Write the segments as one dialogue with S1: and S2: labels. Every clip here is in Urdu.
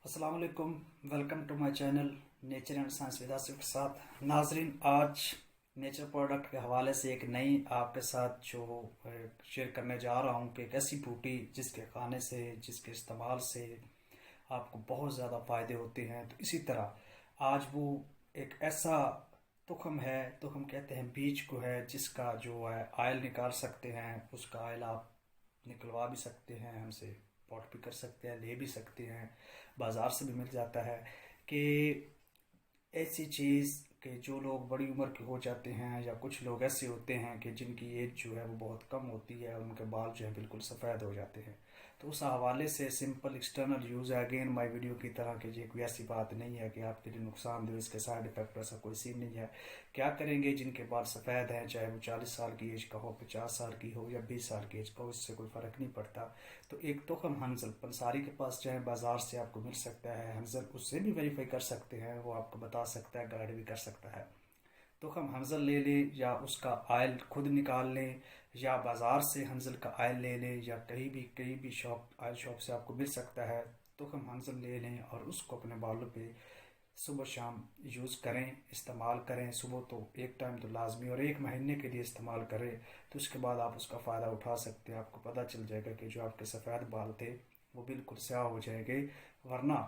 S1: السلام علیکم، welcome to my channel nature and science with Asif کے ساتھ۔ ناظرین، آج نیچر پروڈکٹ کے حوالے سے ایک نئی آپ کے ساتھ جو شیئر کرنے جا رہا ہوں کہ ایک ایسی بوٹی جس کے کھانے سے، جس کے استعمال سے آپ کو بہت زیادہ فائدے ہوتے ہیں، تو اسی طرح آج وہ ایک ایسا تخم کہتے ہیں بیج کو ہے، جس کا جو ہے آئل نکال سکتے ہیں۔ اس کا آئل آپ نکلوا بھی سکتے ہیں، ہم سے پوٹ بھی کر سکتے ہیں، لے بھی سکتے ہیں، بازار سے بھی مل جاتا ہے۔ کہ ایسی چیز کہ جو لوگ بڑی عمر کے ہو جاتے ہیں، یا کچھ لوگ ایسے ہوتے ہیں کہ جن کی ایج جو ہے وہ بہت کم ہوتی ہے، ان کے بال جو ہے بالکل سفید ہو جاتے ہیں، تو اس حوالے سے سمپل ایکسٹرنل یوز ہے۔ اگین مائی ویڈیو کی طرح کہ یہ کوئی ایسی بات نہیں ہے کہ آپ کے لیے نقصان دہ، اس کے سائڈ افیکٹ ایسا کوئی سین نہیں ہے۔ کیا کریں گے جن کے بال سفید ہیں، چاہے وہ 40 سال کی ایج کا ہو، 50 سال کی ہو یا 20 سال کی ایج کا ہو، اس سے کوئی فرق نہیں پڑتا۔ تو ایک تخم ہنزل پنساری کے پاس جائیں، بازار سے آپ کو مل سکتا ہے ہنزل، اس سے بھی ویریفائی کر سکتے ہیں، وہ آپ کو بتا سکتا ہے، گائیڈ بھی کر سکتا ہے۔ تخم ہنزل لے لیں، یا اس کا آئل خود نکال لیں، یا بازار سے ہنزل کا آئل لے لیں، یا کہیں بھی آئل شاپ سے آپ کو مل سکتا ہے۔ تخم ہنزل لے لیں اور اس کو اپنے بالوں پہ صبح شام یوز کریں، استعمال کریں۔ صبح تو ایک ٹائم تو لازمی، اور 1 مہینے کے لیے استعمال کریں، تو اس کے بعد آپ اس کا فائدہ اٹھا سکتے ہیں۔ آپ کو پتہ چل جائے گا کہ جو آپ کے سفید بال تھے وہ بالکل سیاہ ہو جائیں گے، ورنہ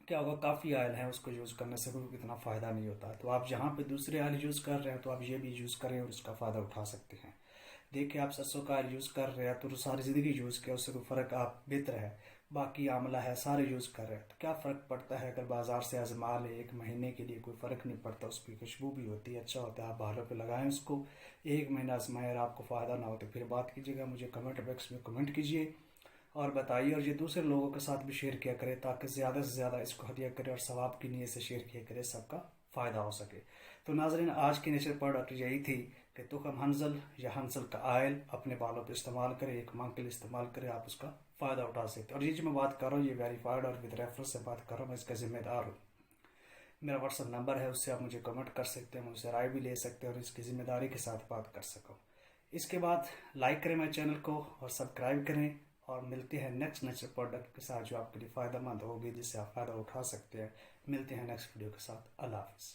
S1: کیا ہوگا، کافی آئل ہیں، اس کو یوز کرنے سے کوئی اتنا فائدہ نہیں ہوتا۔ تو آپ جہاں پہ دوسرے آئل یوز کر رہے ہیں تو آپ یہ بھی یوز کریں اور اس کا فائدہ اٹھا سکتے ہیں۔ دیکھیں، آپ سرسوں کا آئل یوز کر رہے ہیں تو ساری زندگی یوز کیا، اس سے کوئی فرق آپ بہتر ہے۔ باقی عاملہ ہے، سارے یوز کر رہے ہیں، تو کیا فرق پڑتا ہے اگر بازار سے آزما لے؟ 1 مہینے کے لیے کوئی فرق نہیں پڑتا، اس کی خوشبو بھی ہوتی ہے، اچھا ہوتا ہے، آپ بالوں پہ لگائیں اس کو، 1 مہینہ آزمائیں، اور آپ کو فائدہ نہ ہو تو پھر بات کیجیے گا، مجھے کمنٹ باکس میں کمنٹ کیجیے اور بتائیے، اور یہ دوسرے لوگوں کے ساتھ بھی شیئر کیا کرے تاکہ زیادہ سے زیادہ اس کو ہدیہ کرے اور ثواب کی نیت سے شیئر کیا کرے، سب کا فائدہ ہو سکے۔ تو ناظرین، آج کی نیچر پروڈکٹ یہی تھی کہ تخم ہنزل یا ہنزل کا آئل اپنے بالوں پہ استعمال کرے، 1 ماہ کے لیے استعمال کرے، آپ اس کا فائدہ اٹھا سکتے ہیں۔ اور یہ جو میں بات کر رہا ہوں، یہ ویریفائڈ اور ود ریفرنس سے بات کر رہا ہوں، میں اس کا ذمہ دار ہوں۔ میرا واٹس ایپ نمبر ہے، اس سے آپ مجھے کمنٹ کر سکتے ہیں، مجھ سے رائے بھی لے سکتے ہیں، اور اس کی ذمہ داری کے ساتھ بات کر سکوں۔ اس کے بعد لائک کریں میرے چینل کو اور سبسکرائب کریں، اور ملتے ہیں نیکسٹ نیچر پروڈکٹ کے ساتھ جو آپ کے لیے فائدہ مند ہوگی، جس سے آپ فائدہ اٹھا سکتے ہیں۔ ملتے ہیں نیکسٹ ویڈیو کے ساتھ۔ اللہ حافظ۔